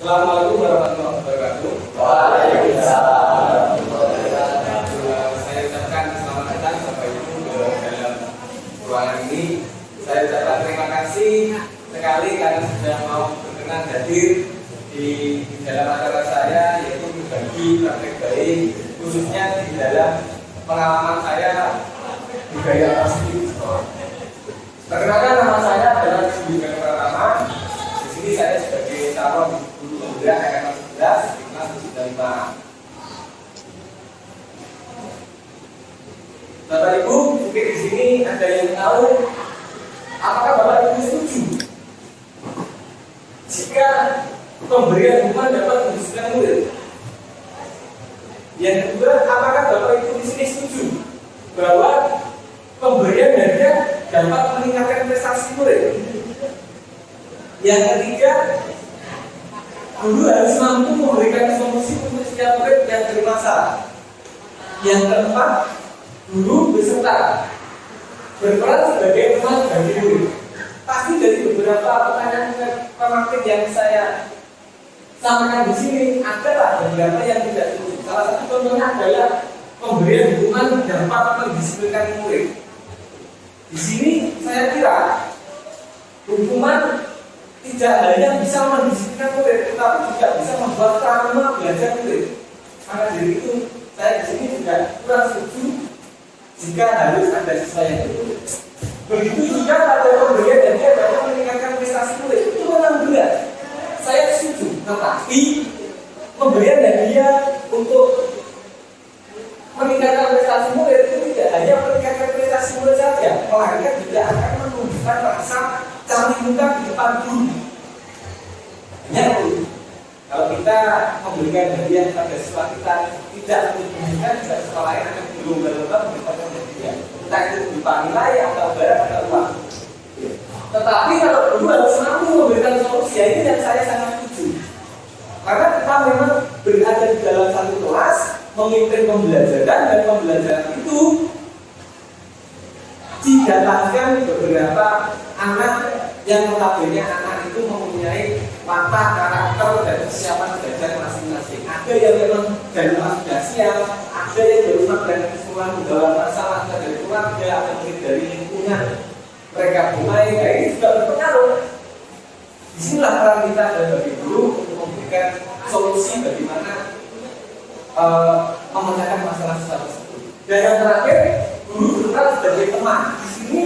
Assalamualaikum warahmatullahi wabarakatuh. Waalaikumsalam. Saya ucapkan selamat datang Bapak Ibu dalam ruangan ini. Saya ucapkan terima kasih sekali karena sudah mau berkenan hadir di dalam acara saya, yaitu berbagi praktek baik, khususnya di dalam pengalaman saya budaya positif. Perkenalkan, nama saya adalah Budi Pratama. Di sini saya sebagai calon guru pemuda angkatan 11 kelas 75. Bapak Ibu, mungkin di sini ada yang tahu apakah Bapak Ibu setuju jika pemberian hukuman dapat mendisiplinkan murid? Yang kedua, apakah Bapak Ibu di sini setuju bahwa pemberian hadiah dapat meningkatkan prestasi murid? Yang ketiga, guru harus mampu memberikan solusi untuk setiap murid yang bermasalah. Yang keempat, guru beserta berperan sebagai teman bagi murid. Pasti dari beberapa pertanyaan pemateri yang saya sampaikan di sini adalah beberapa yang tidak setuju. Salah satu contohnya adalah pemberian hukuman dapat mendisiplinkan murid. Di sini saya kira hukuman tidak hanya bisa mendisiplinkan murid, tetapi juga bisa membuat trauma belajar murid. Maka dari itu saya di sini juga kurang setuju jika harus ada siswa yang tertutup. Begitu juga pada pemberian hadiah dapat meningkatkan prestasi murid, itu memang benar. Saya setuju, tetapi pemberian hadiah untuk meningkatkan prestasi murid itu tidak hanya meningkatkan prestasi murid saja, melainkan juga akan menunjukkan rasa cari muka di depan guru. Hanya kalau kita memberikan hadiah pada siswa kita tidak menunjukkan juga siswa lain akan berlomba-lomba memberikan hadiah, entah itu berupa nilai atau barang atau uang. Tetapi kalau guru harus mampu memberikan solusi, ini yang saya sangat setuju. Karena kita memang berada di dalam satu kelas, memimpin pembelajaran, dan pembelajaran itu didatangkan beberapa anak yang notabene anak itu mempunyai watak, karakter, dan kesiapan belajar masing-masing. Ada yang memang dari rumah sudah siap, ada yang dari rumah dan keseluruhan membawa masalah dari keluarga atau mungkin dari lingkungan mereka bermain. Ini juga berpengaruh. Disinilah peran kita sebagai guru untuk memberikan solusi bagaimana memecahkan masalah tersebut. Dan yang terakhir, guru berperan sebagai teman. Di sini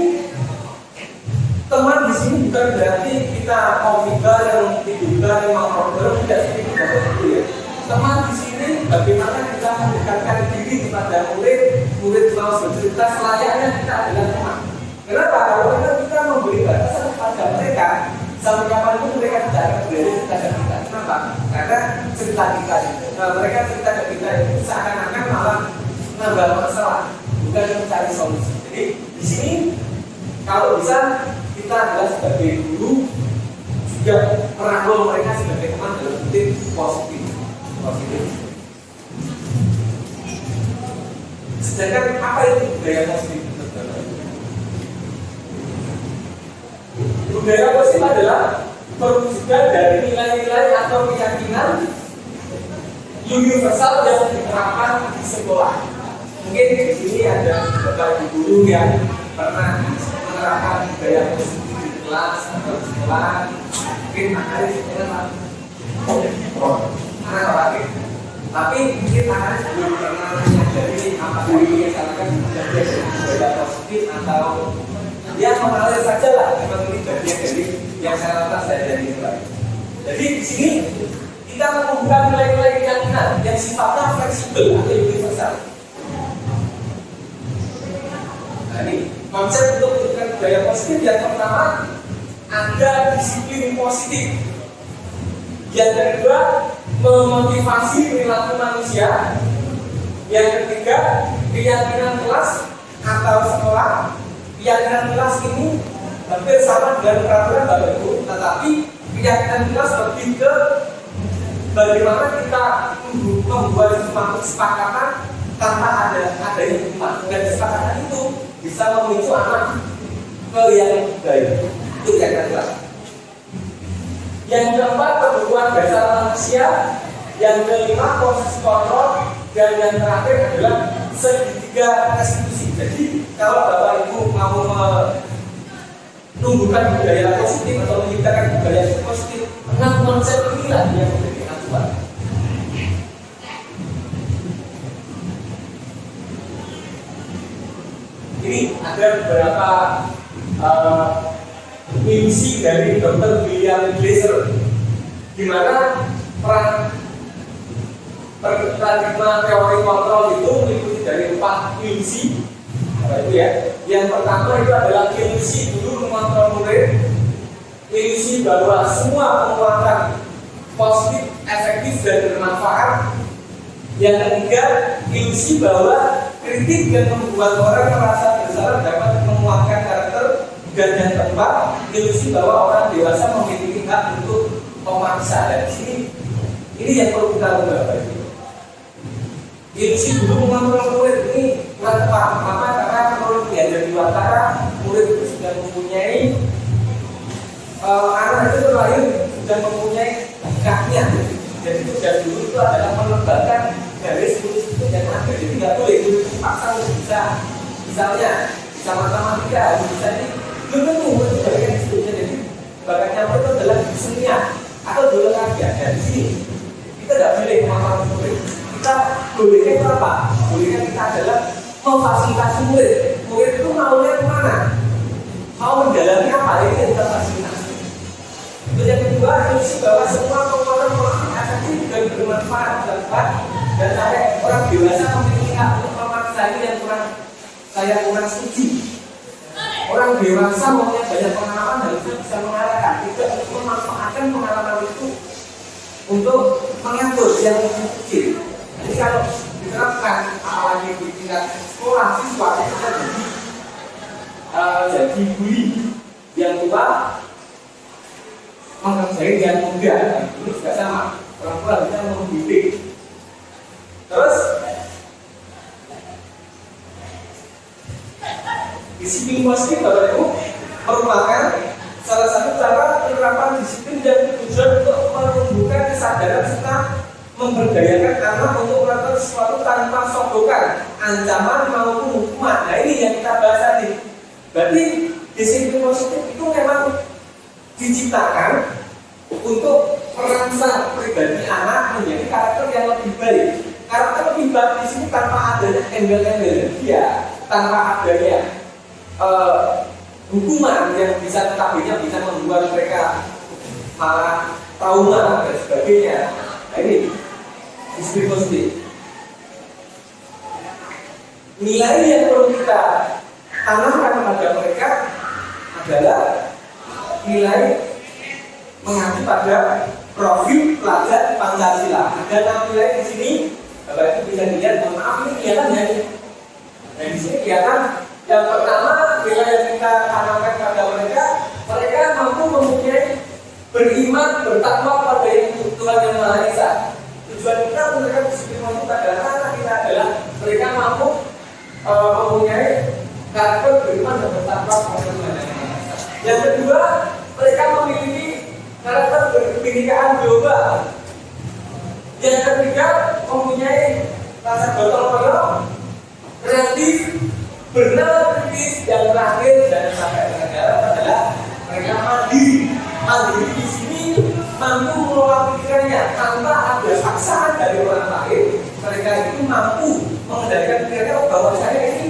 teman di sini bukan berarti kita mau tiba yang diduga memang program, tidak seperti itu ya. Teman di sini bagaimana kita mendekatkan diri kepada murid mau bercerita selayaknya kita adalah teman. Kenapa? Kalau kita memberi batasan kepada mereka, sampai kapanpun mereka tidak akan berani cerita ke kita. Kenapa? Karena cerita kita, mereka cerita ke kita itu seakan-akan malah nambah masalah, bukan mencari solusi. Jadi di sini kalau bisa kita adalah sebagai guru juga merangkul mereka sebagai teman dalam bentuk positif. Sedangkan apa itu budaya positif? Budaya positif adalah perwujudan dari nilai-nilai atau keyakinan universal yang diterapkan di sekolah. Mungkin di sini ada beberapa guru yang pernah menerapkan budaya positif di kelas atau di sekolah. Mungkin ada di sekolah tapi mungkin anak belum pernah menyadari apakah ini misalkan budaya positif atau dia mengalir saja lah, memang ini bagian dari yang saya rasa saya dari nilai. Jadi di sini kita membuka nilai-nilai keyakinan yang sifatnya fleksibel atau universal. Nah ini konsep untuk menunjukkan budaya positif yang pertama ada disiplin positif. Yang kedua memotivasi perilaku manusia. Yang ketiga keyakinan kelas atau sekolah. Keyakinan kelas ini hampir sama dengan peraturan Bapak Ibu, tetapi keyakinan kelas lebih ke bagaimana kita membuat suatu kesepakatan tanpa ada yang lupa, dan kesepakatan itu bisa memicu anak ke yang baik. Itu keyakinan kelas. Yang keempat, kebutuhan dasar manusia. Yang kelima, proses kontrol. Dan yang terakhir adalah segitiga restitusi. Jadi kalau Bapak Ibu mau menumbuhkan budaya positif atau menciptakan budaya positif, 6 konsep inilah yang menjadi acuan. Ini ada beberapa misi dari Dr. William Glasser, di mana paradigma teori kontrol itu meliputi dari 4 misi. Apa itu ya? Yang pertama itu adalah ilusi dulu mengontrol murid, ilusi bahwa semua penguatan positif, efektif dan bermanfaat. Yang ketiga, ilusi bahwa kritik dan membuat orang merasa bersalah dapat menguatkan karakter. Dan yang keempat, ilusi bahwa orang dewasa memiliki hak untuk memaksa. Dan ini yang perlu kita ubah. Ilusi dulu mengontrol murid ini kurang tepat. Kenapa? Karena menurut diajar di Watara, murid itu sudah mempunyai anak itu terlahir sudah mempunyai haknya. Jadi tugas dulu itu adalah menegakkan garis lurus itu yang ada. Jadi nggak boleh itu dipaksa untuk bisa. Misalnya bisa matematika, bisa ini belum tentu murid itu dari sebelumnya. Jadi bakatnya itu adalah senia atau olahraga. Dan di sini kita nggak boleh mengontrol murid. Kita bolehnya itu apa? Bolehnya kita adalah memfasilitasi murid. Murid itu maunya kemana? Mau mendalami apa? Ini yang kita fasilitasi. Terus yang kedua, ilusi bahwa semua penguatan efektif dan bermanfaat dan sampai orang dewasa memiliki hak untuk memaksa. Ini yang saya kurang setuju. Orang dewasa maunya banyak pengalaman harusnya bisa mengarahkan, tidak untuk memanfaatkan pengalaman itu untuk mengatur yang kecil. Jadi kalau diterapkan apalagi di tingkat sekolah, siswa itu jadi bully yang tua menghargai yang muda. Ini juga sama, orang tua bisa membimbing. Terus disiplin positif Bapak Ibu merupakan salah satu cara penerapan disiplin dan tujuan untuk menumbuhkan kesadaran serta memberdayakan anak untuk melakukan sesuatu tanpa sogokan, ancaman maupun hukuman. Nah ini yang kita bahas tadi. Berarti disiplin positif itu memang diciptakan untuk merangsang pribadi anak menjadi karakter yang lebih baik. Karakter lebih baik di sini tanpa adanya embel-embel dia, tanpa adanya hukuman yang bisa notabene bisa membuat mereka malah trauma dan sebagainya. Nah ini disiplin positif. Nilai yang perlu kita tanamkan kepada mereka adalah nilai mengacu pada profil pelajar Pancasila. Ada 6 nilai di sini. Bapak Ibu bisa dilihat. Mohon maaf ini kelihatan ya. Nah di sini kelihatan. Yang pertama nilai yang kita tanamkan kepada mereka mampu mempunyai beriman, bertakwa pada Tuhan yang Maha Esa. Tujuan kita memberikan disiplin positif pada anak kita adalah mereka mampu mempunyai karakter beriman dan bertakwa pada Tuhan yang Maha Esa. Yang kedua, mereka memiliki karakter berkebinekaan global. Yang ketiga, mempunyai rasa gotong royong, kreatif, kritis, dan terakhir dan sampai terakhir adalah mereka mandiri. Mandiri di sini mampu mengelola pikirannya tanpa ada paksaan dari orang lain. Mereka itu mampu mengendalikan pikirannya bahwa saya ini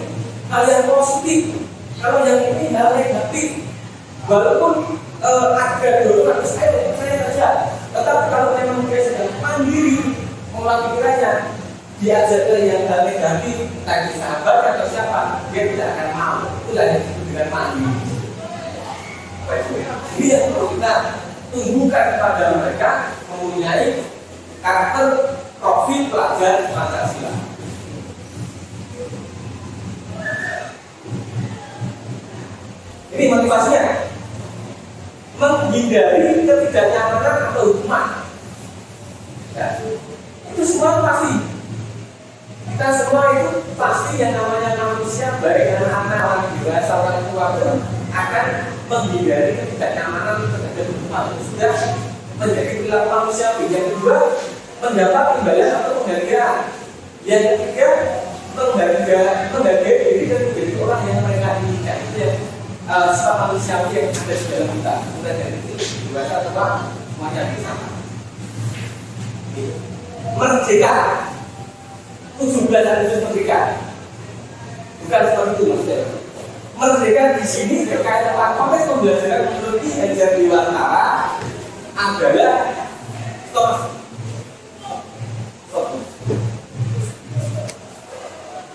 hal yang positif, kalau yang ini hal negatif. Walaupun ada dorongan saya saja, tetapi kalau memang dia sedang mandiri mengelola pikirannya, diajar ke yang hal negatif, tadi sahabat atau siapa, dia tidak akan mau. Itulah yang disebut dengan mandiri. Ini yang perlu kita tumbuhkan kepada mereka, mempunyai karakter profil pelajar Pancasila. Ini motivasinya, menghindari ketidaknyamanan atau hukuman. Ya, itu semua pasti. Kita semua itu pasti yang namanya manusia, baik anak-anak, orang dewasa, orang tua pun akan menghindari ketidaknyamanan terhadap hukuman. Sudah menjadi perilaku manusiawi. Yang kedua, mendapat imbalan atau penghargaan. Yang ketiga, menghargai diri dan menjadi orang yang mereka inginkan. Itu yang sifat manusiawi yang ada di dalam kita. Mulai dari itu dewasa atau semuanya sama. Merdeka, 17 Agustus merdeka. Bukan seperti itu maksudnya. Merdeka di sini terkait dengan konteks pembelajaran menurut Hajar Dewantara adalah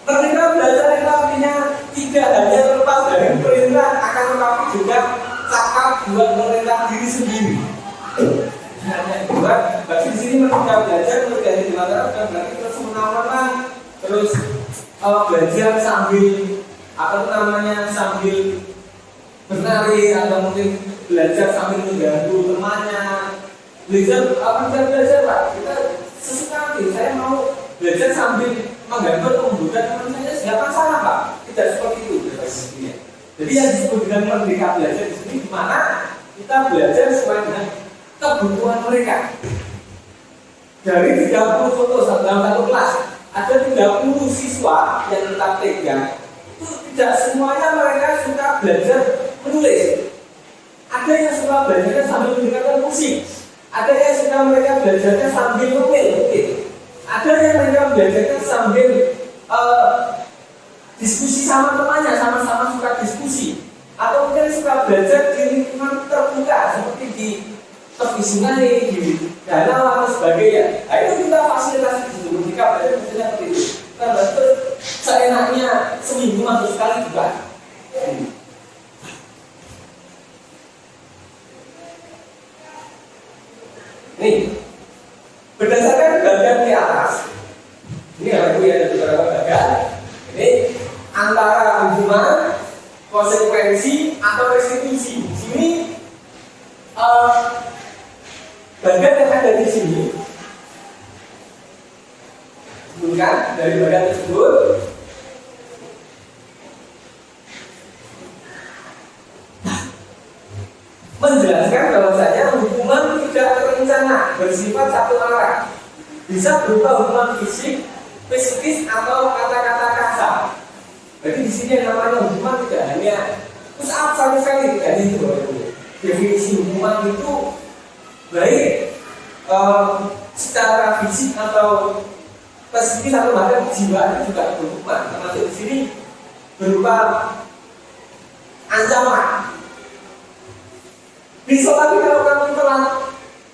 merdeka belajar itu artinya tidak hanya terlepas dari perintah, akan tetapi juga cakap buat memerintah diri sendiri. Hanya dua, bagi di sini merdeka belajar menurut Hajar Dewantara bukan berarti terus menang-menang, terus belajar sambil apa namanya sambil berlari atau mungkin belajar sambil mengganggu temannya. Belajar Pak, kita sesuka hati. Saya mau belajar sambil mengganggu atau membuka teman saya, siapa salah Pak? Tidak seperti itu. Jadi yang disebut dengan merdeka belajar di sini di mana kita belajar sesuai dengan kebutuhan mereka. Dari 30 foto dalam satu kelas, ada 30 siswa yang tetap pegang. Itu tidak semuanya mereka suka belajar menulis. Ada yang suka belajarnya sambil mendengarkan musik. Ada yang suka mereka belajarnya sambil ngemil. Ada yang mereka belajarnya sambil diskusi sama temannya, sama-sama suka diskusi. Atau mungkin suka belajar di lingkungan terbuka seperti di tepi sungai, di danau atau sebagainya. Nah, itu kita fasilitasi di situ. Ketika belajar misalnya seperti itu. Kita belajar seenaknya seminggu masuk sekali juga. Nih, berdasarkan bagian di atas, ini ada beberapa bagian. Ini antara hubungan, konsekuensi atau restitusi. Di sini bagian yang ada di sini, sebutkan dari bagian tersebut. Menjelaskan bahwasanya hukuman tidak terencana bersifat satu arah, bisa berupa hukuman fisik, psikis atau kata-kata kasar. Jadi di sini yang namanya hukuman tidak hanya push up satu kali, tidak hanya itu. Definisi hukuman itu baik secara fisik atau psikis atau bahkan jiwa itu juga berhukuman. Termasuk di sini berupa ancaman. Bisa tapi kalau kamu telat,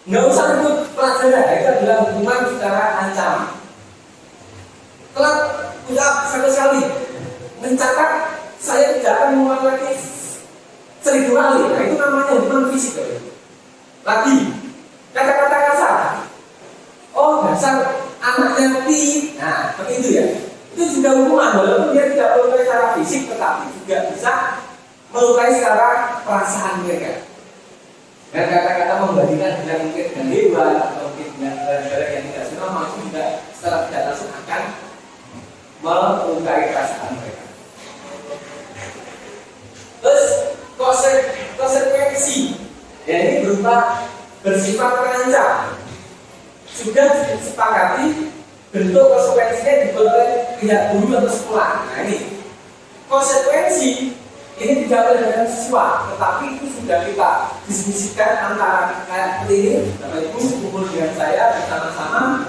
nggak usah ikut pelajaran, itu adalah hukuman secara ancaman. Telat udah satu kali, mencatat saya tidak akan mengulang lagi 1000 kali. Nah itu namanya hukuman fisik. Lagi kata-kata kasar. Oh dasar anaknya pi. Nah seperti itu ya. Itu juga hukuman walaupun dia tidak melukai secara fisik, tetapi juga bisa melukai secara perasaan mereka. Dan kata-kata membandingkan dengan mungkin dengan hewan atau mungkin dengan negara yang tidak suka, maka juga secara tidak langsung akan melukai perasaan mereka. Terus konsekuensi, ya ini berupa bersifat terancam. Sudah disepakati bentuk konsekuensinya dibuat pihak guru atau sekolah. Nah ini konsekuensi. Ini tidak ada dengan siswa, tetapi itu sudah kita diskusikan antara kayak ini, Bapak Ibu, kumpul dengan saya bersama-sama.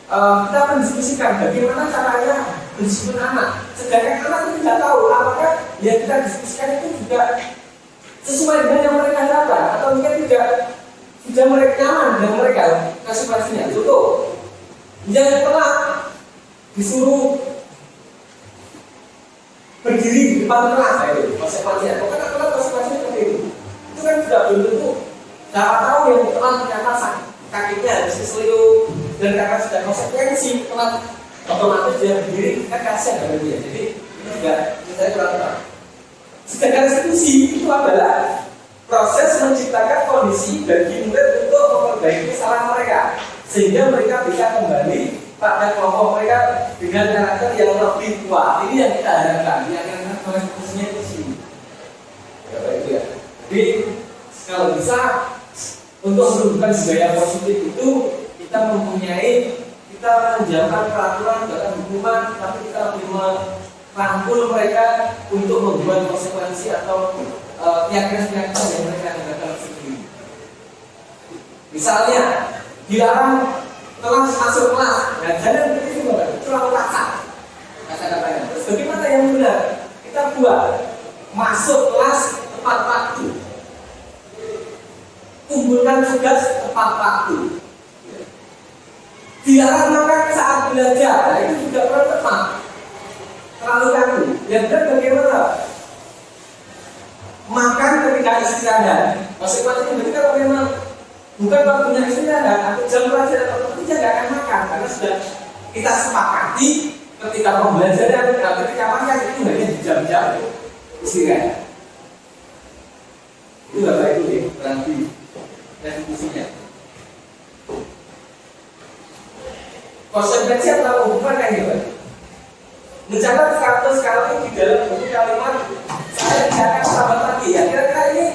Kita akan diskusikan bagaimana caranya mendisiplin anak. Sedangkan anak itu tidak tahu apakah yang kita diskusikan itu juga sesuai dengan yang mereka harapkan atau mungkin tidak sudah mereka nyaman dengan mereka kasih-kasihnya. Contoh, yang telah disuruh berdiri di depan kelas, itu konsekuensinya. Pokoknya kelas konsekuensinya seperti itu kan sudah belum tentu. Siapa tahu yang telah ternyata kakinya harus diseliuk dan karena sudah konsekuensi telah otomatis dia berdiri, kan kasihan dengan dia. Jadi ini juga saya kurang tahu. Sedangkan restitusi itu adalah proses menciptakan kondisi bagi murid untuk memperbaiki kesalahan mereka sehingga mereka bisa kembali pada kelompok mereka dengan karakter yang lebih kuat. Ini yang kita harapkan. Yang konsekuensinya di sini. Ya, itu ya. Jadi kalau bisa untuk menumbuhkan budaya positif itu kita menjauhkan peraturan bahkan hukuman, tapi kita lebih merangkul mereka untuk membuat konsekuensi atau keyakinan yang mereka tegakkan sendiri. Misalnya dilarang kelas masuk kelas, nah jangan begitu Bapak, terlalu kasar kata-katanya. Terus bagaimana yang benar? Kita buat masuk kelas tepat waktu, kumpulkan tugas tepat waktu, dilarang makan saat belajar, nah itu juga kurang tepat, terlalu kaku. Yang benar bagaimana? Makan ketika istirahat. Konsekuensinya berarti kalau memang bukan waktunya istirahat atau jam pelajaran atau tidak akan makan, karena sudah kita sepakati ketika pembelajaran dan ketika makan itu hanya di jam-jam istirahat. Itu Bapak Ibu ya, berarti restitusinya. Konsekuensi atau hukuman kayak gimana? Mencatat status kami di dalam buku kalimat saya tidak akan sahabat lagi. Ya kira-kira ini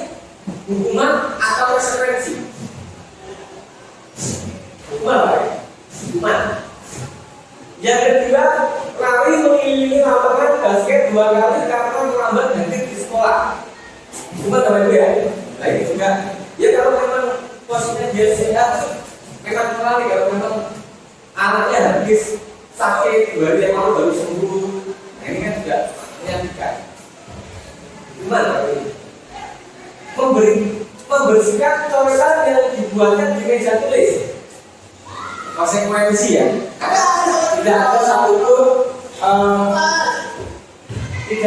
hukuman atau konsekuensi? Hukuman. Yang kedua, lari mengelilingi lapangan basket 2 kali karena terlambat hadir di sekolah. Hukuman Bapak Ibu ya. Nah ini juga, ya kalau memang posisinya dia sehat, memang lari. Kalau memang anaknya habis sakit 2 hari yang lalu baru sembuh, nah ini kan juga menyakitkan. Hukuman Bapak Ibu. Membersihkan coretan yang dibuatkan di meja tulis. Konsekuensi ya. Tidak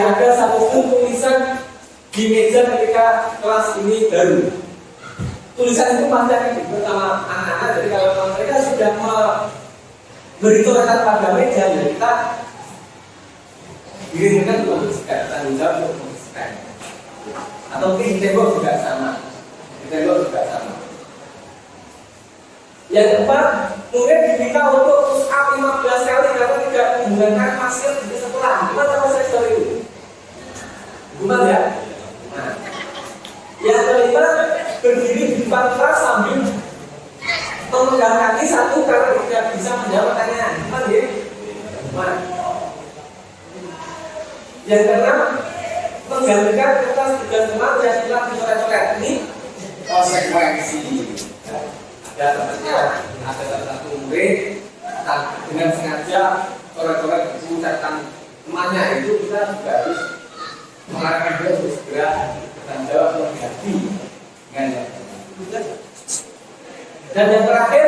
ada satupun tulisan di meja ketika kelas ini baru. Tulisan itu pasti akan dibuat sama anak-anak. Jadi kalau mereka sudah memberi coretan pada meja, ya kita diinginkan untuk membersihkan, tanggung jawab untuk membersihkan. Atau mungkin di tembok juga sama. Yang keempat, mungkin diminta untuk push up 15 kali karena tidak menggunakan masker di sekolah. Gimana proses itu? Gimana ya? Nah, yang kelima, berdiri di depan kelas sambil memegang kaki satu karena tidak bisa menjawab pertanyaan. Gimana ya? Gimana? Yang keenam, menggantikan kertas tugas teman yang hilang dicoret-coret. Ini konsekuensi. Ada satu murid dengan sengaja coret-coret buku catatan temannya, itu kita juga harus mengarahkan dia untuk segera bertanggung jawab atau mengganti dengan. Dan yang terakhir,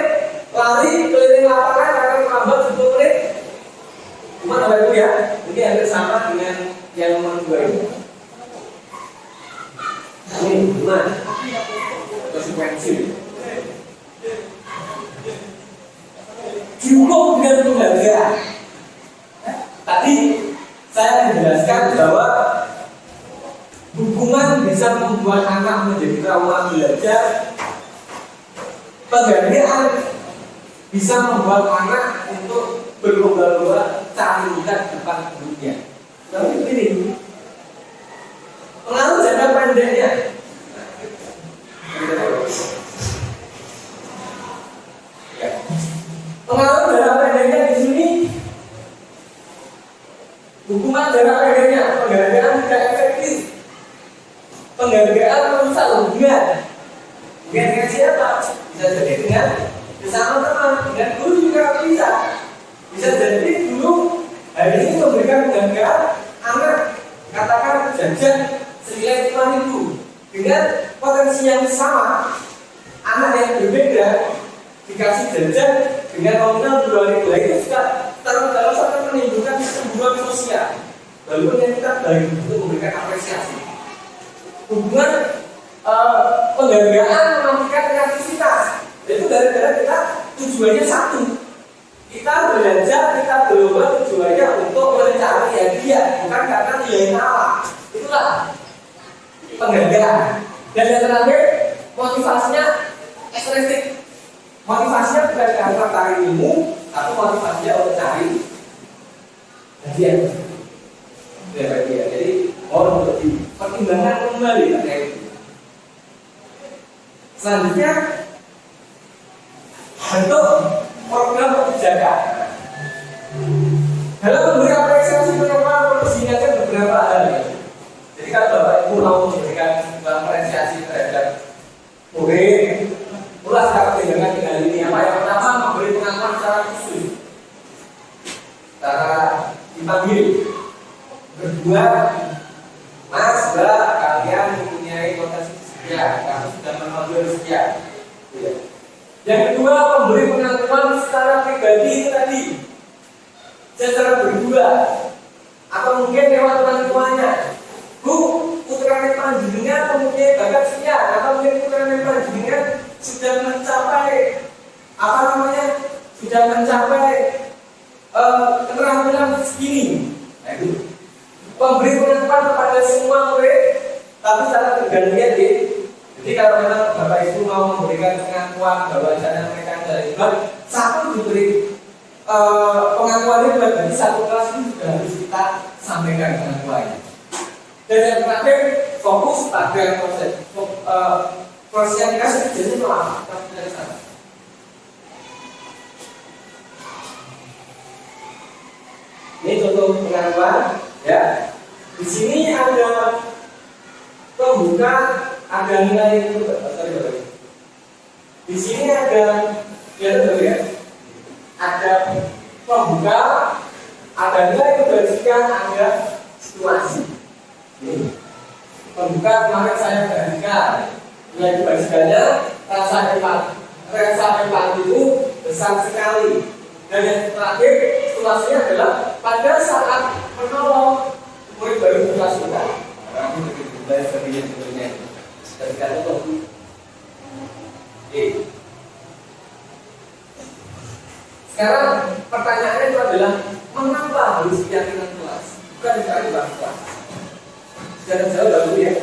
lari keliling lapangan karena terlambat 10 menit. Cuma Bapak Ibu ya, ini hampir sama dengan yang nomor 2 ini. Ini gimana? Konsekuensi. Dihukum dengan penghargaan. Tadi saya menjelaskan bahwa hukuman bisa membuat anak menjadi trauma belajar. Penghargaan bisa membuat anak untuk berlomba-lomba cari mudah depan gurunya. Tapi begini, pengaruh jangka pendeknya. Pengaruh jangka pendeknya di sini, hukuman jangka pendeknya, penghargaan tidak efektif, penghargaan merusak hubungan. Dengan siapa? Bisa jadi dengan bersama teman, dengan guru juga bisa. Bisa jadi guru hari ini memberikan penghargaan anak, katakan jajan senilai 5.000, dengan potensi yang sama, anak yang berbeda dikasih jajan dengan nominal 2.000. Itu sudah dalam satu menimbulkan kecemburuan sosial. Walaupun yang kita baik untuk memberikan apresiasi. Hubungan penghargaan mematikan kreativitas. Itu gara-gara kita tujuannya satu. Kita belajar, kita berlomba tujuannya untuk mencari hadiah, bukan karena nilai nalar. Itulah penghargaan. Dan yang terakhir, motivasinya ekstrinsi. Motivasinya bukan karena cari ilmu, tapi motivasinya untuk cari hadiah. Jadi mohon untuk dipertimbangkan kembali terkait itu. Selanjutnya Dalam memberi apresiasi penyampaian perlu diingatkan beberapa hal ya. Jadi kalau Bapak Ibu mau memberikan apresiasi terhadap murid, ulas kata dengan tinggal ini. Apa yang pertama, memberi pengakuan secara khusus, secara dipanggil. Kedua, Mas, Mbak, kalian mempunyai potensi sekian, kamu sudah mengambil sekian. Yang kedua, memberi pengakuan secara pribadi itu tadi, secara berdua, atau mungkin lewat orang tuanya. Bu, putra panjenengan mempunyai bakat sekian, atau mungkin putra panjenengan sudah mencapai apa namanya? Sudah mencapai keterampilan segini. Nah, itu memberi pengakuan kepada semua murid, tapi secara bergantian ya. Jadi kalau memang Bapak Ibu mau memberikan pengakuan bahwasanya mereka dari hebat, satu diberi pengakuan itu bagi satu kelas ini sudah harus kita sampaikan pengakuannya. Dan yang terakhir, fokus pada proses yang dikasih jadi melama dari sana. Ini contoh pengakuan, ya. Di sini ada pembuka, ada nilai itu. Di sini ada, ya, ada pembuka, ada nilai kebajikan, ada situasi. Ini pembuka kemarin saya perhatikan nilai kebajikannya rasa empati itu besar sekali. Dan yang terakhir situasinya adalah pada saat menolong murid baru kelas kita. Kami belajar bagian sebelumnya. Ketika itu, sekarang pertanyaannya itu adalah mengapa harus keyakinan kelas? Bukan dicari bang kelas. Jangan jauh dahulu ya.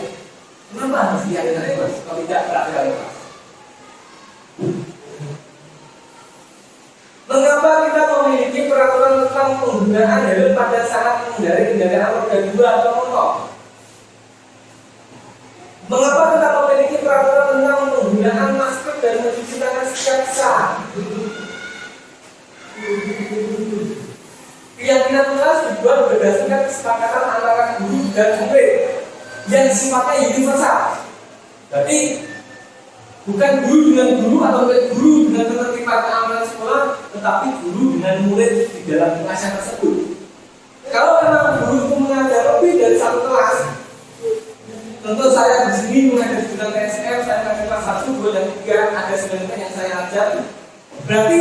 Mengapa harus keyakinan kelas? Kalau tidak perhatian kelas. Mengapa kita memiliki peraturan tentang penggunaan helm pada saat mengendarai kendaraan roda 2 atau motor? Mengapa kita memiliki peraturan tentang penggunaan masker dan mencuci tangan setiap saat? Keyakinan kelas dibuat berdasarkan kesepakatan antara guru dan murid yang sifatnya universal. Berarti bukan guru dengan guru atau guru dengan ketertiban keamanan sekolah, tetapi guru dengan murid di dalam kelas yang tersebut. Kalau memang guru itu mengajar lebih dari satu kelas, tentu saya di sini mengajar di TSM, saya mengajar kelas 1, 2, dan 3, ada 9 yang saya ajar. Berarti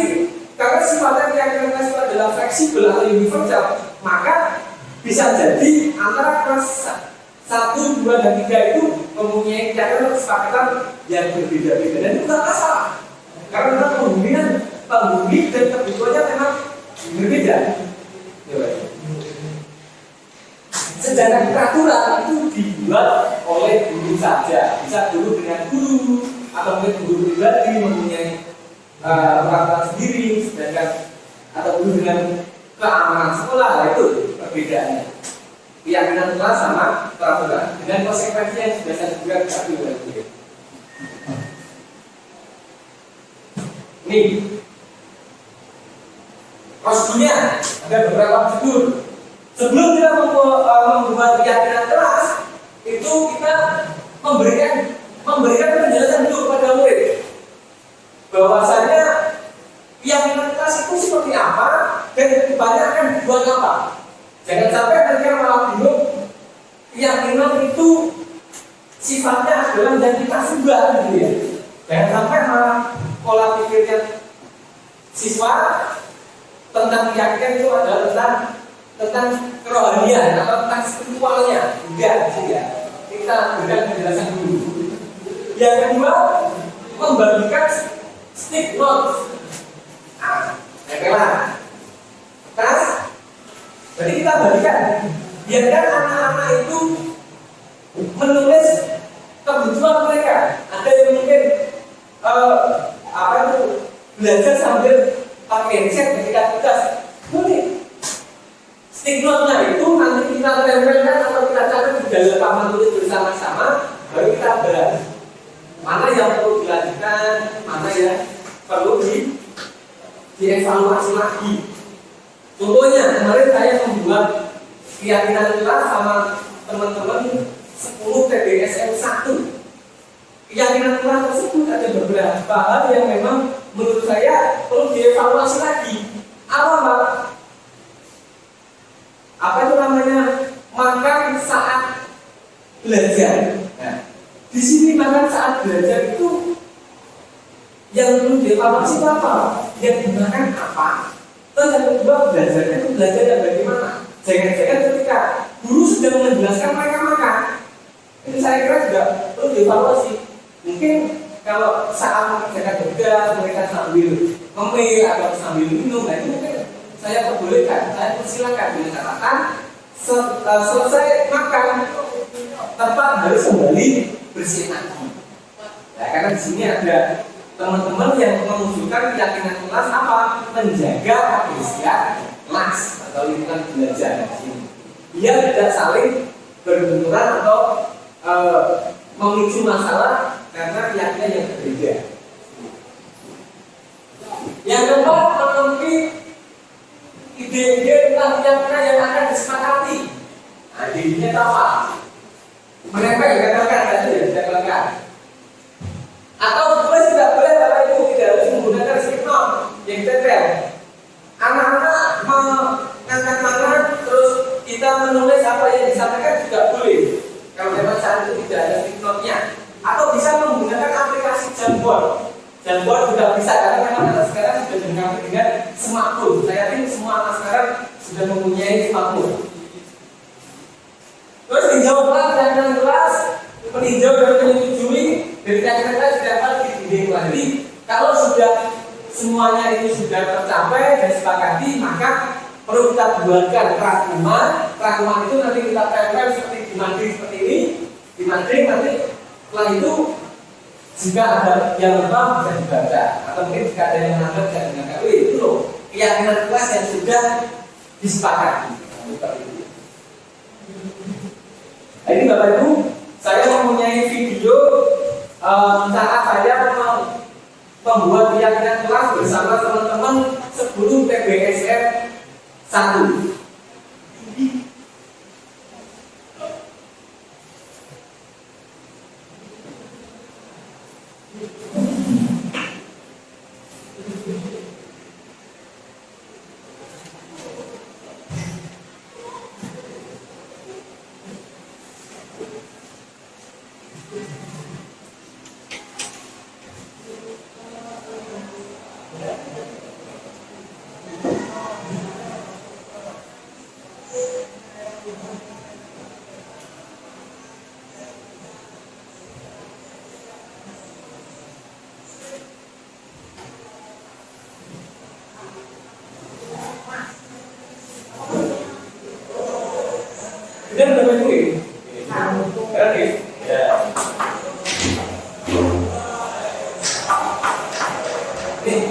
karena sifatnya keyakinan kelas itu adalah fleksibel atau universal, maka bisa jadi antara kelas 1, 2, dan 3 itu mempunyai keyakinan kesepakatan yang berbeda-beda, dan itu tidak masalah karena penghuni dan kebutuhannya memang berbeda. Sedangkan peraturan itu dibuat oleh guru saja, bisa guru dengan guru atau mungkin guru pribadi mempunyai peraturan sendiri, sedangkan atau guru dengan keamanan sekolah, itu perbedaannya. Keyakinan kelas sama peraturan dengan konsekuensi yang sudah saya sebutkan tadi oleh guru. Nih, prosedurnya ada beberapa prosedur. Sebelum kita membuat keyakinan kelas, itu kita memberikan penjelasan dulu kepada murid bahwasanya keyakinan kelas itu seperti apa dan kedepannya akan dibuat apa. Jangan sampai nanti malah bingung, keyakinan itu sifatnya adalah identitas juga, gitu ya. Jangan sampai malah pola pikirnya siswa tentang keyakinan itu adalah tentang kerohanian atau tentang spiritualnya. Enggak, tidak. Kita berikan penjelasan dulu. Yang kedua, membagikan stick notes. Tas. Jadi kita bagikan. Biarkan anak-anak itu menulis kebutuhan mereka. Ada yang mungkin belajar sambil pakai headset ketika tugas. Boleh. Stick note-nya itu nanti kita tempelkan atau kita catat di dalam papan tulis bersama-sama, baru kita bahas mana yang perlu dilanjutkan, mana yang perlu dievaluasi lagi. Contohnya kemarin saya membuat keyakinan kelas sama teman-teman 10 TBSM 1. Keyakinan kelas tersebut ada beberapa hal yang memang menurut saya perlu dievaluasi lagi. Apa Pak? Apa itu namanya? Makan saat belajar. Nah, di sini makan saat belajar itu yang perlu dievaluasi apa? Yang dimakan apa? Terus yang kedua, belajarnya itu belajar yang bagaimana? Jangan-jangan ketika guru sedang menjelaskan mereka makan, itu saya kira juga perlu dievaluasi. Mungkin kalau saat mengerjakan tugas mereka sambil ngemil atau sambil minum, nah itu mungkin saya perbolehkan, saya persilakan dengan catatan selesai makan tempat harus kembali bersih lagi. Nah, karena di sini ada teman-teman yang menunjukkan keyakinan kelas apa? Menjaga kebersihan kelas atau lingkungan belajar di sini. Biar tidak saling berbenturan atau memicu masalah karena keyakinan yang berbeda. Yang keempat, menemui ide-ide tentang keyakinan yang akan disepakati. Nah, ide-ide apa? Mereka yang katakan tadi tidak lengkap. Atau tulis tidak boleh Bapak Ibu, tidak harus menggunakan skriptor yang detail. Anak-anak mengangkat tangan terus kita menulis apa yang disampaikan juga boleh. Kalau memang saat itu tidak ada skriptornya. Atau bisa menggunakan aplikasi Jamboard. Jamboard juga bisa karena memang anak sekarang sudah dilengkapi dengan smartphone. Saya yakin semua anak sekarang sudah mempunyai smartphone. Terus dijawablah dengan kelas, meninjau dan menyetujui dari kata-kata dapat dibimbing lagi. Kalau sudah semuanya itu sudah tercapai dan sepakati, maka perlu kita buatkan rangkuman. Rangkuman itu nanti kita tempel seperti di mandiri seperti ini. Di mandiri nanti setelah itu jika ada yang lupa bisa dibaca, atau mungkin jika ada yang menambah bisa diketahui. Itu loh keyakinan kelas yang sudah disepakati. Nah, ini Bapak Ibu, saya mempunyai video cara saya membuat keyakinan kelas bersama teman-teman sebelum TBSM 1. Benar Bapak Ibu? Benar ya? Ya. Nih.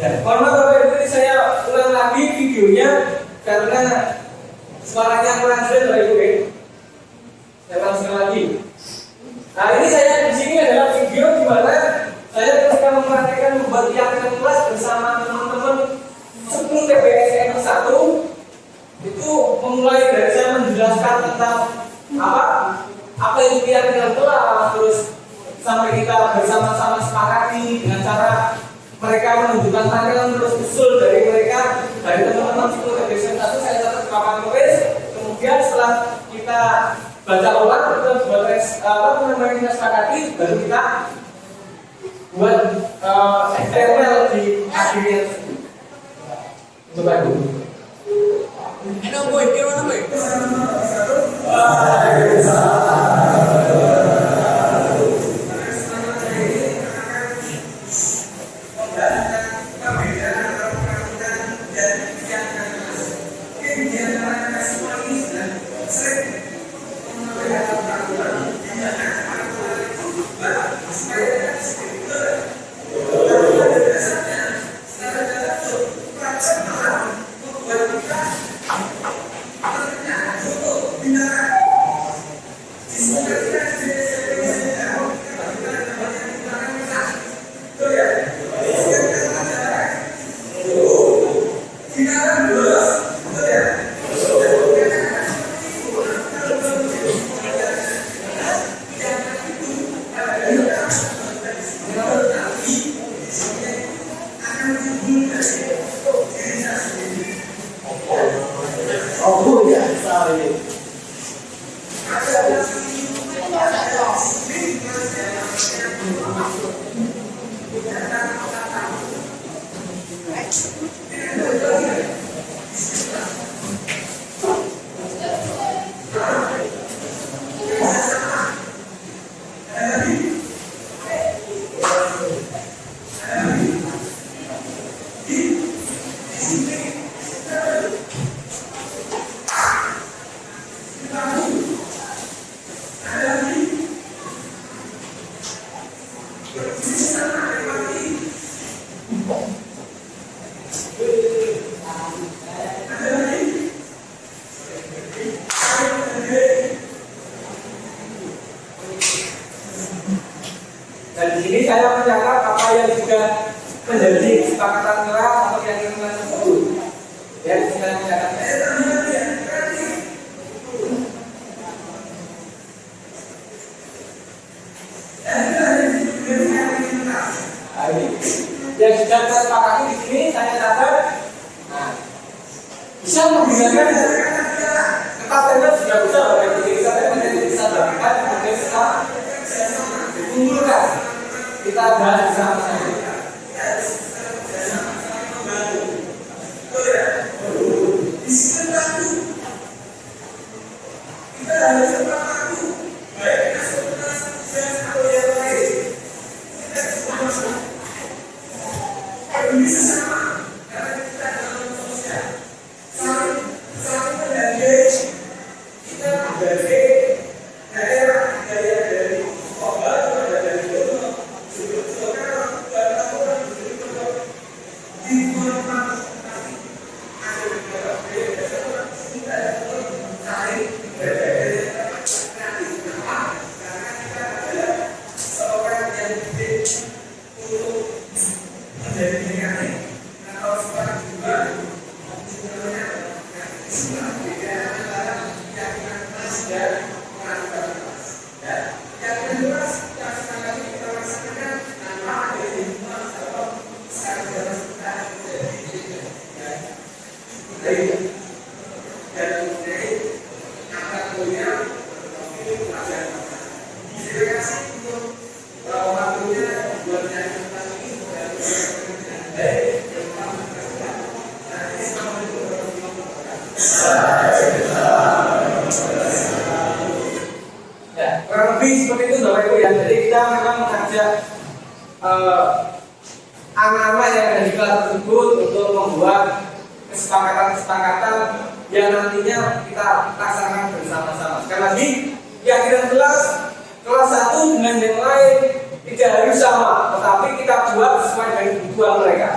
Ya, mohon maaf Bapak Ibu, saya ulang lagi videonya karena suaranya kurang jelas Bapak Ibu. Saya ulang sekali lagi. Nah, ini saya di sini adalah video di mana saya ketika mempraktikkan membuat keyakinan kelas bersama teman-teman 10 TBSM 1 itu memulai dari saya menjelaskan tentang apa itu keyakinan kelas, terus sampai kita bersama-sama sepakati dengan cara mereka menunjukkan tantangan terus usul dari mereka, dari teman-teman psikologi presentasi saya catat papan tulis. Kemudian setelah kita baca ulang, kita buat kita sepakati, baru kita buat eksternal di akhirnya. Coba dulu. Enak boy, kira apa boy? Oh ya, sorry. Dan di sini saya mencatat apa yang sudah menjadi kesepakatan kelas atau keyakinan kelas tersebut. Ya, saya mencatatnya. Yang sudah kita sepakati di sini saya catat. Nah, bisa menggunakan kata-kata sudah bisa loh. Jadi saya bisa berikan kemudian kita kumpulkan, kita bahas bersama-sama. Kurang lebih seperti itu Bapak Ibu ya. Jadi kita memang mengajak anak-anak yang ada di kelas tersebut untuk membuat kesepakatan-kesepakatan yang nantinya kita laksanakan bersama-sama. Sekali lagi, keyakinan kelas 1 dengan yang lain tidak harus sama, tetapi kita buat sesuai dengan kebutuhan mereka.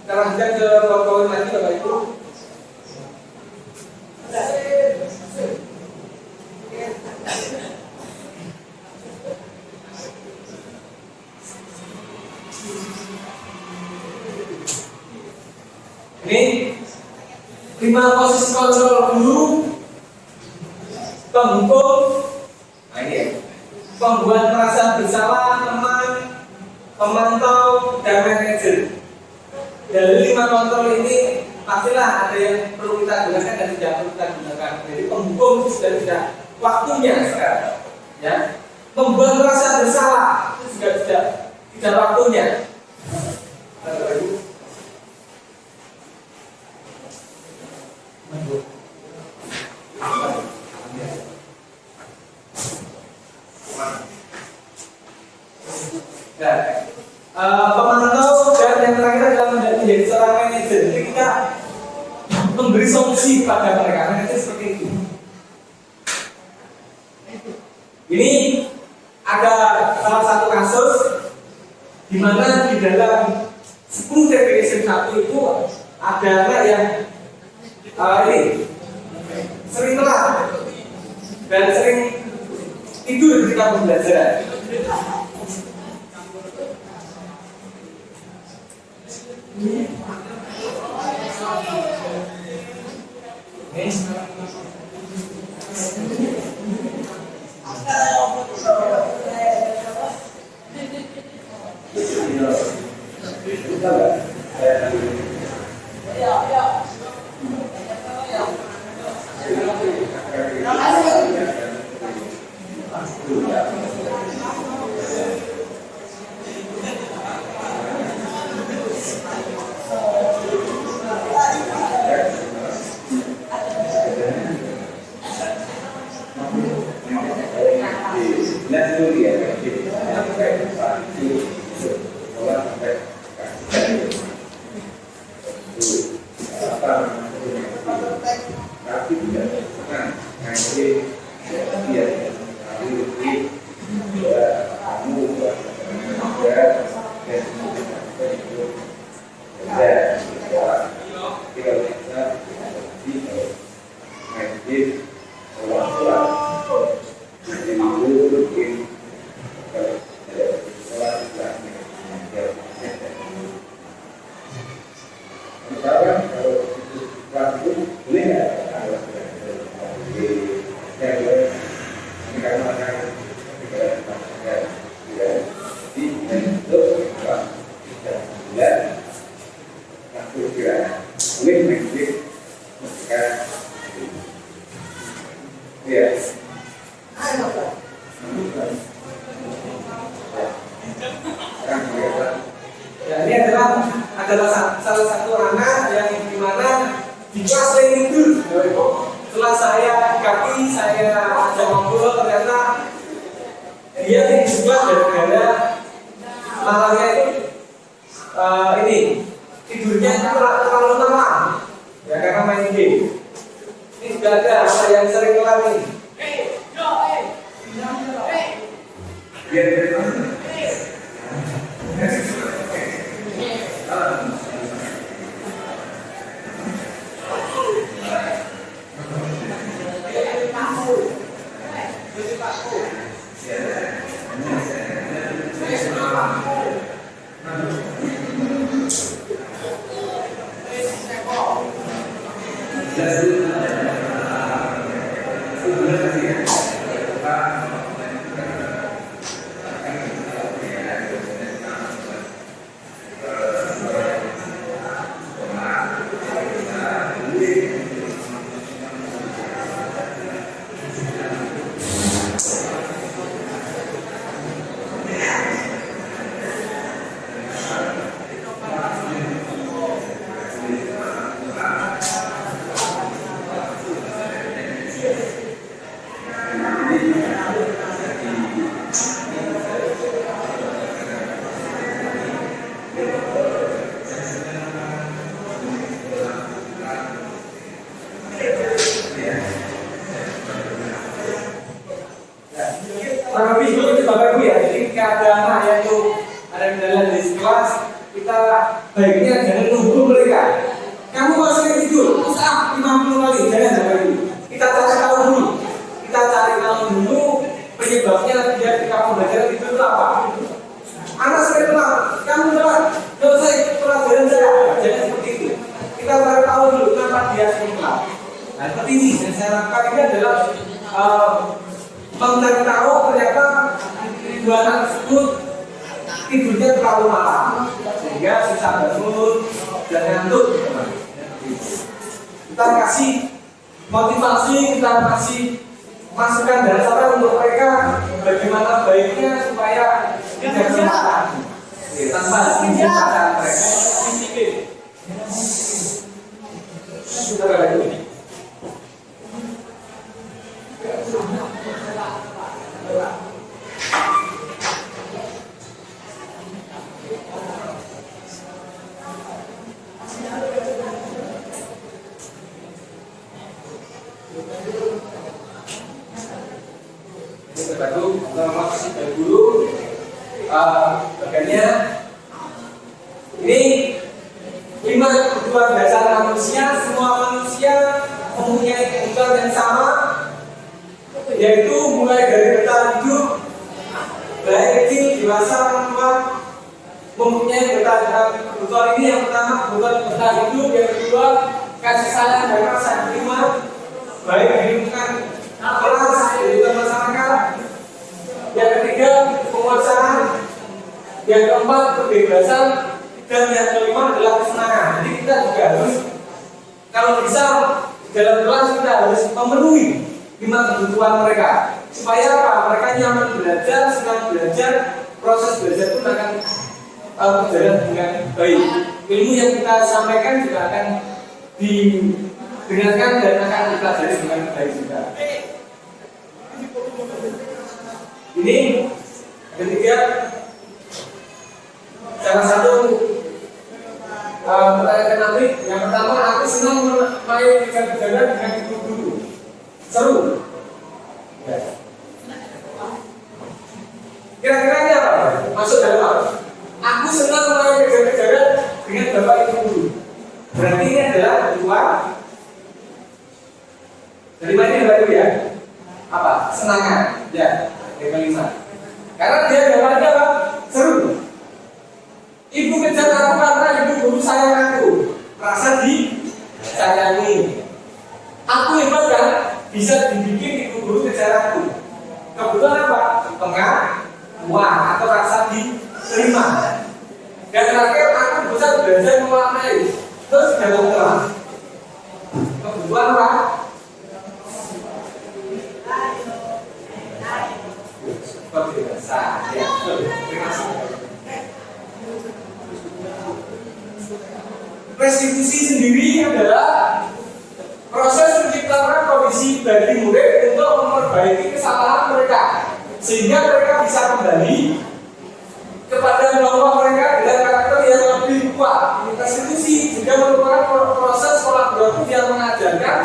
Kita lanjutkan ke poin lagi Bapak Ibu. Ini 5 posisi kontrol guru, penghukum. Nah ini ya. membuat merasa bersalah teman, pemantau, dan manajer. Dari 5 kontrol ini pastilah ada yang perlu kita gunakan dan tidak perlu kita gunakan. Jadi penghukum sudah tidak waktunya sekarang. Ya, membuat merasa bersalah itu juga tidak waktunya. Pemantau dan yang terakhir adalah menjadi seorang manajer. Jadi kita memberi solusi kepada mereka. Manajer seperti itu. Ini ada salah satu kasus di mana di dalam 10 definition 1 itu ada anak yang ini sering telat dan sering tidur ketika pembelajaran. Ya, ini adalah salah satu anak yang dimana di kelas training dulu. Setelah saya kaki, saya ajak ngobrol, ternyata dia terjebak gara-gara malamnya itu ini tidurnya terlalu lama, ya karena main game. Ini juga ada anak yang sering ngelami. Kurang lebih seperti itu Bapak Ibu ya. Jadi ketika ada anak yang itu ada kendala di kelas, kita baiknya jangan nunggu mereka. Kamu kalau sering tidur, usah 50 kali, jangan Bapak Ibu. Kita cari tahu dulu. Kita cari tahu dulu penyebabnya dia ketika belajar tidur itu apa. Anak sering telat, kamu telat, selesai pelajaran saya. Jangan seperti itu. Kita cari tahu dulu kenapa dia sering telat. Nah seperti ini, dan saya harapkan ini adalah mencari tahu ternyata kedua anak tersebut tidurnya terlalu malam sehingga susah bangun dan ngantuk. Kita kasih motivasi, kita kasih masukan dan saran untuk mereka bagaimana baiknya supaya tidak kelihatan tanpa diceritakan mereka. Sudah ada ini. Terbaru masih dulu bagiannya ini 5 kebutuhan dasar manusia. Semua manusia mempunyai kebutuhan yang sama, yaitu mulai dari bertahan hidup, baik kecil, dewasa, perempuan mempunyai kebutuhan ini. Yang pertama kebutuhan bertahan hidup, yang kedua kasih sayang dan rasa terima, baik di lingkungan kelas, di lingkungan masyarakat. Yang ketiga penguasaan, yang keempat kebebasan, dan yang kelima adalah kesenangan. Jadi kita juga harus, kalau bisa dalam kelas kita harus memenuhi 5 kebutuhan mereka supaya apa? Mereka nyaman belajar, senang belajar, proses belajar pun akan berjalan dengan baik. Ilmu yang kita sampaikan juga akan didengarkan dan akan dipelajari dengan baik juga. Ini ketiga, salah satu pertanyaan nanti. Yang pertama, aku senang main di jalan dengan ibu guru. Seru. Ya. Kira-kira ini apa? Masuk dalam apa? Aku senang main kejar-kejaran dengan bapak ibu guru. Berarti ini adalah kebutuhan dari mana baru ya? Apa? Senangan. Ya. Yang kelima. Karena dia jawabannya apa? Seru. Ibu kejar aku karena ibu guru sayang aku. Rasa disayangi. Aku hebat kan? Bisa dibikin ibu guru kejar aku. Kebetulan apa? Pengakuan atau rasa diterima. Dan terakhir aku bisa belajar mewarnai. Terus dalam terang. Kebetulan apa? Kebebasan. Ya, terima kasih. Restitusi sendiri adalah proses menciptakan kondisi bagi murid untuk memperbaiki kesalahan mereka sehingga mereka bisa kembali kepada norma mereka dengan karakter yang lebih kuat. Restitusi juga merupakan proses kolaboratif yang mengajarkan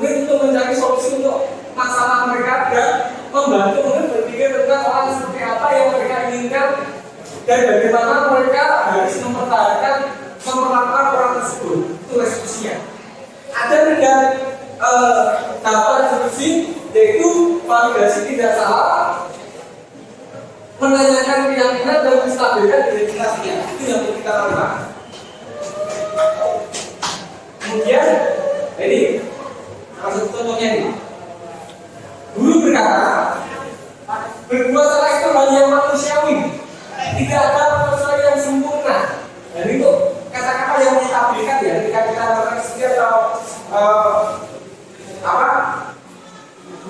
murid untuk mencari solusi untuk masalah mereka dan membantu murid berpikir tentang hal seperti apa yang mereka inginkan dan bagaimana mereka harus memperlakukan orang tersebut. Itu restitusinya. Ada dengan tahapan restitusi, yaitu validasi tidak salah, menanyakan keyakinan dan menstabilkan identitasnya. Itu yang kita lakukan. Kemudian, ini masuk contohnya ini. Guru berkata, berbuat salah itu hal yang manusiawi. Tidak ada manusia yang sempurna. Dan itu kata-kata yang menstabilkan ya. Ketika kita melakukan atau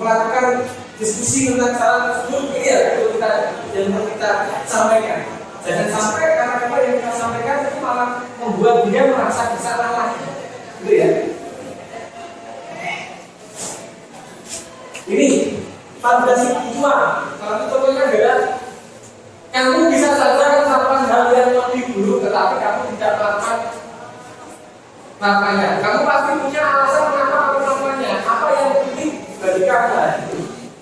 melakukan diskusi tentang salah tersebut, ini ya yang perlu kita sampaikan. Jangan sampai kata-kata yang kita sampaikan itu malah membuat dia merasa bersalah lagi. Gitu ya. Ini fantasi kedua. Salah satu contohnya adalah kamu bisa saja melakukan hal yang lebih buruk, tetapi kamu tidak melakukannya. Kamu pasti punya alasan mengapa kamu melakukannya. Apa yang penting bagi kamu?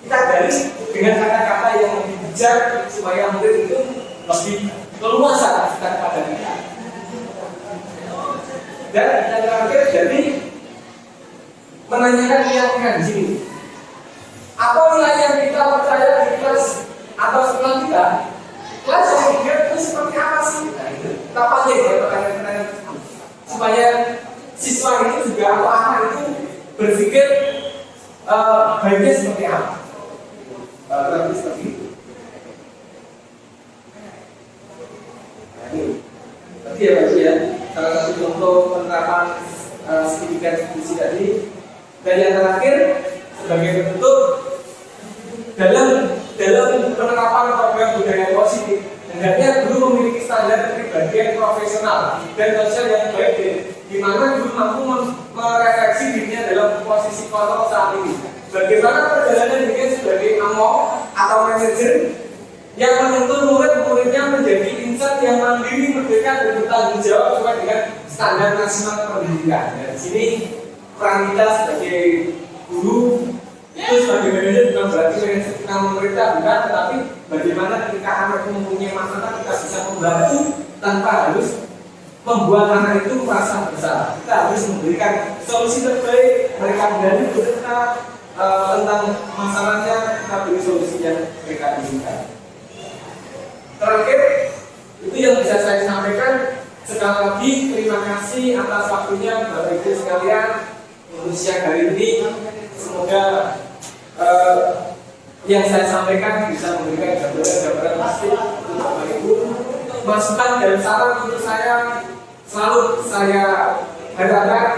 Kita gali dengan kata-kata yang lebih bijak supaya murid itu lebih leluasa kepada kita. Dan yang terakhir jadi menanyakan keyakinan di sini. Apa nilai yang kita percaya di kelas atau sekolah kita? Kelas yang dia itu seperti apa sih? Kita pakai ya pertanyaan-pertanyaan supaya siswa ini juga atau anak itu berpikir baiknya seperti apa? Seperti itu. Itu ya Pak Ibu ya, salah satu contoh penerapan sertifikat institusi tadi. Dan yang terakhir sebagai penutup, dalam penerapan program budaya positif, hendaknya guru memiliki standar kepribadian profesional dan sosial yang baik, di mana guru mampu merefleksi dirinya dalam posisi kontrol saat ini. Bagaimana perjalanan dirinya sebagai among atau manajer yang menuntun murid-muridnya menjadi insan yang mandiri, merdeka, dan bertanggung jawab sesuai dengan standar nasional pendidikan. Dan di sini peran kita sebagai guru itu sebagai manajer bukan berarti kita memerintah, bukan, tetapi bagaimana ketika anak mempunyai masalah kita bisa membantu tanpa harus membuat anak itu merasa bersalah. Kita harus memberikan solusi terbaik. Mereka berani bercerita tentang masalahnya, kita beri solusi yang mereka inginkan. Terakhir, itu yang bisa saya sampaikan. Sekali lagi terima kasih atas waktunya Bapak Ibu sekalian untuk siang hari ini. Semoga yang saya sampaikan bisa memberikan gambaran pasti untuk Bapak Ibu. Masukan dan saran untuk saya selalu saya harapkan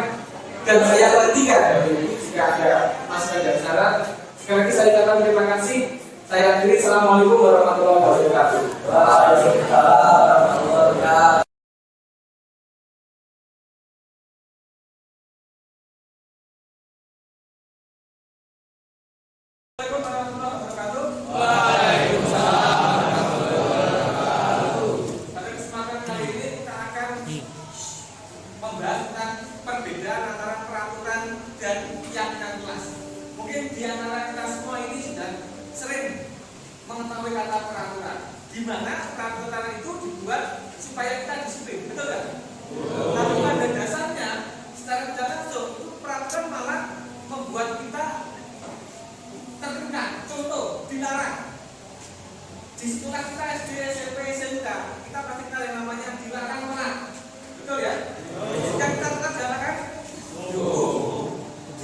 dan saya perhatikan Bapak Ibu jika ada masukan dan saran. Sekali lagi saya ucapkan terima kasih. Saya akhiri. Assalamualaikum warahmatullahi wabarakatuh. Waalaikumsalam warahmatullahi wabarakatuh. Pada kesempatan kali ini kita akan membahas tentang perbedaan antara peraturan dan keyakinan kelas. Mungkin di antara kita semua ini sudah sering mengetahui kata peraturan, di mana peraturan itu dibuat supaya kita disiplin, betul kan? Tapi pada dasarnya secara tidak langsung itu peraturan malah membuat kita terkena. Contoh, dilarang. Disitulah kita SD, SMP, SMK, kita pasti kenal yang namanya dilarang menang, betul ya? Jika kita tetap jalankan,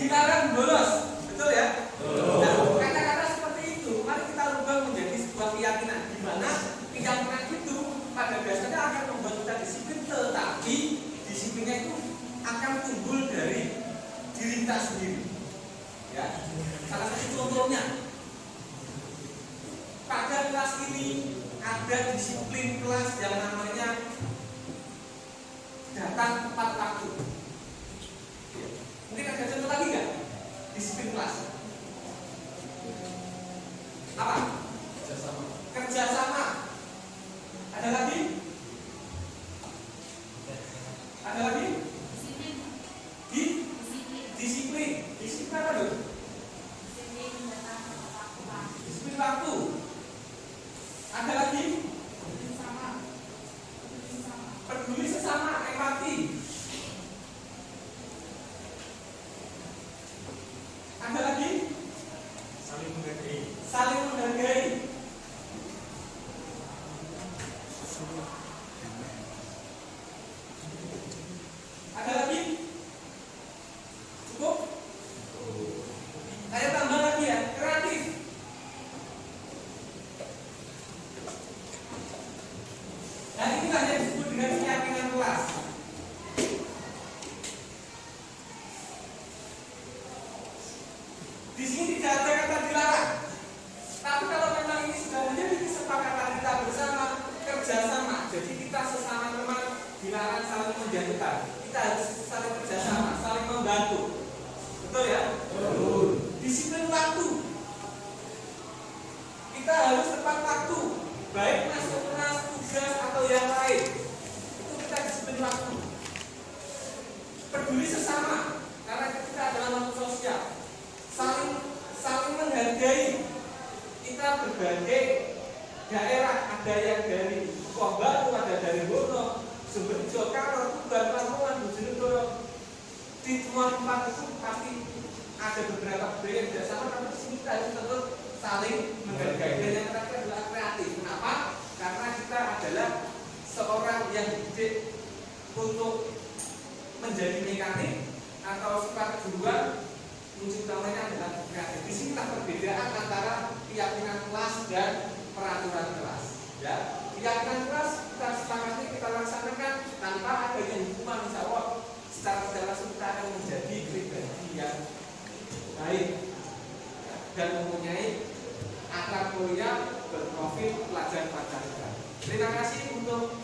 dilarang bolos, betul ya? Nah, kata-kata seperti itu, mari kita rubah menjadi sebuah keyakinan, di mana keyakinan itu pada dasarnya akan membuat kita disiplin, tetapi disiplinnya itu akan timbul dari diri kita sendiri. Ya, salah satu contohnya, pada kelas ini ada disiplin kelas yang namanya datang tepat waktu. Mungkin ada contoh lagi nggak? Disiplin kelas apa? Kerjasama. Ada lagi? Ada lagi? Disiplin. Disiplin apa dulu? Disiplin waktu. Ada lagi? Peduli sesama, empati. Ada lagi? Saling menghargai. Ada lagi? Cukup? Saya tambah lagi ya, kreatif. Dan inilah yang disebut dengan keyakinan kelas. Di sini tidak ada kata dilarang. Tapi kalau memang ini sudah menjadi kesepakatan kita bersama, kerjasama, jadi kita sesama teman dilarang saling menjatuhkan. Kita harus saling kerjasama, saling membantu. Betul ya? Betul. Disiplin waktu. Kita harus tepat waktu, baik masuk kelas, tugas atau yang lain. Itu kita disiplin waktu. Peduli sesama, karena kita adalah makhluk sosial. Saling menghargai. Kita berbagai daerah, ada yang dari Baru, ada dari Bono, Sumberjo, Karo, Tuban, Lamongan, Bojonegoro. Di semua tempat itu pasti ada beberapa budaya yang tidak sama, tapi di sini kita harus tetap saling menghargai. Dan yang terakhir adalah kreatif. Kenapa? Karena kita adalah seorang yang dididik untuk menjadi mekanik atau sifat kejuruan. Kunci utamanya adalah kreatif. Di sini perbedaan antara keyakinan kelas dan peraturan kelas. Ya, keyakinan kelas kita sepakati, kita laksanakan dan mempunyai akhlak mulia berprofil pelajar Pancasila. Terima kasih untuk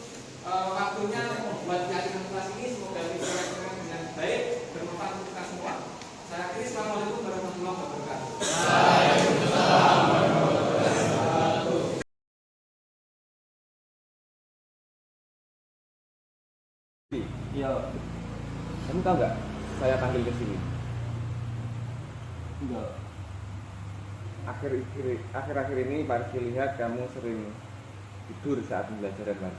waktunya buat melanjutkan kelas ini. Semoga bisa dilaksanakan dengan baik, bermanfaat untuk kita semua. Saya akhiri, assalamualaikum warahmatullahi wabarakatuh. Iya. Kamu tahu nggak saya panggil ke sini? Enggak. Akhir-akhir ini Pak Rizky lihat kamu sering tidur saat pembelajaran Pak.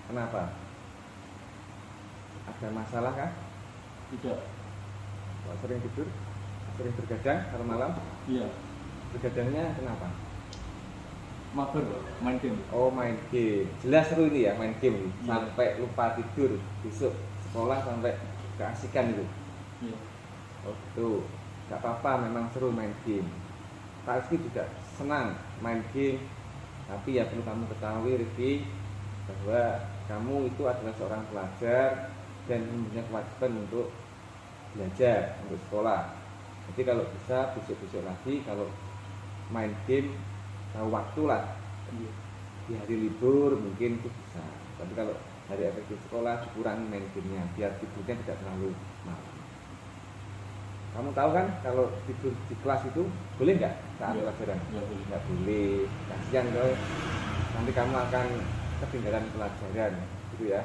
Kenapa? Ada masalah kah? Tidak. Kok sering tidur? Sering bergadang kalau malam? Iya. Bergadangnya kenapa? Mager, main game. Oh, main game. Jelas seru ini ya, main game. Iya. Sampai lupa tidur besok sekolah sampai keasikan itu. Iya. Oh gitu. Gak apa-apa, memang seru main game. Pak Rizky juga senang main game. Tapi ya perlu kamu ketahui Rizky, bahwa kamu itu adalah seorang pelajar dan mempunyai kewajiban untuk belajar, untuk sekolah. Jadi kalau bisa besok-besok lagi kalau main game tahu waktu lah. Iya. Di hari libur mungkin itu bisa. Tapi kalau hari efektif sekolah dikurangi main gamenya biar tidurnya tidak terlalu malam. Kamu tahu kan kalau tidur di kelas itu boleh nggak saat Iya. pelajaran? Nggak boleh. Nggak boleh. Kasihan kalau nanti kamu akan ketinggalan pelajaran gitu ya.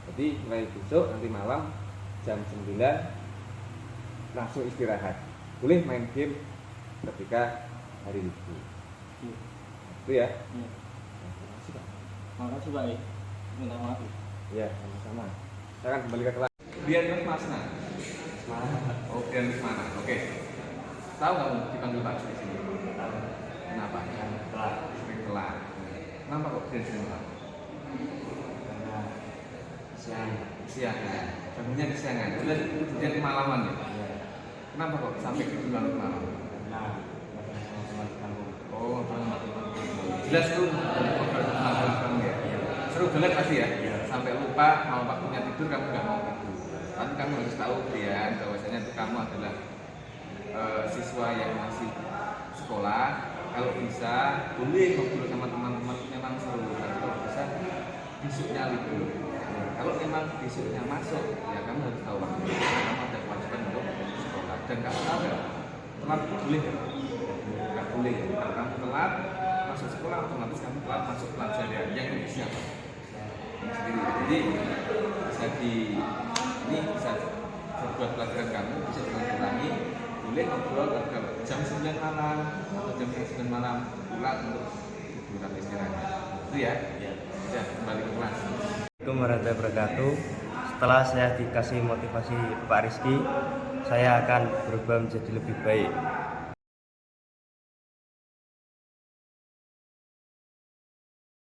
Jadi mulai besok nanti malam jam 9 langsung istirahat. Boleh main game ketika hari libur. Iya. Itu ya. Iya. Terima kasih Pak. Makasih Pak. Minta maaf. Ya, sama-sama. Saya akan kembali ke kelas. Biar Mas Mana? Oh, Biar mana? Oke. Tahu kamu dipanggil Pak di sini? Tahu. Kenapa? Telat. Sering telat. Kenapa kok sering telat? Karena siang. Siangan. Jamnya kesiangan. Jelas itu hujan kemalaman ya. Iya. Kenapa kok sampai ke bulan malam? Karena ada sama-sama di kampung. Oh, teman-teman. Jelas itu program teman-teman kamu ya. Iya. Seru banget pasti ya. Iya. Sampai lupa mau waktunya tidur kamu nggak mau tidur. Tapi kamu harus tahu Brian, bahwasanya itu kamu adalah siswa yang masih sekolah. Kalau bisa boleh ngobrol sama teman-teman, memang seru. Tapi kalau bisa besoknya libur. Kalau memang besoknya masuk, ya kamu harus tahu waktu. Kamu ada kewajiban untuk sekolah. Dan kamu tahu nggak? Telat boleh nggak? Nggak boleh. Kalau kamu telat masuk sekolah, otomatis kamu telat masuk pelajaran yang lebih siapa? Sendiri. Jadi bisa ini bisa buat pelajaran kamu bisa dikurangi. Boleh ngobrol kalau jam 9 malam atau jam 9 malam pulang untuk hiburan istirahat. Itu ya. Iya. Ya, kembali ke kelas. Assalamualaikum warahmatullahi wabarakatuh. Setelah saya dikasih motivasi Pak Rizky, saya akan berubah menjadi lebih baik.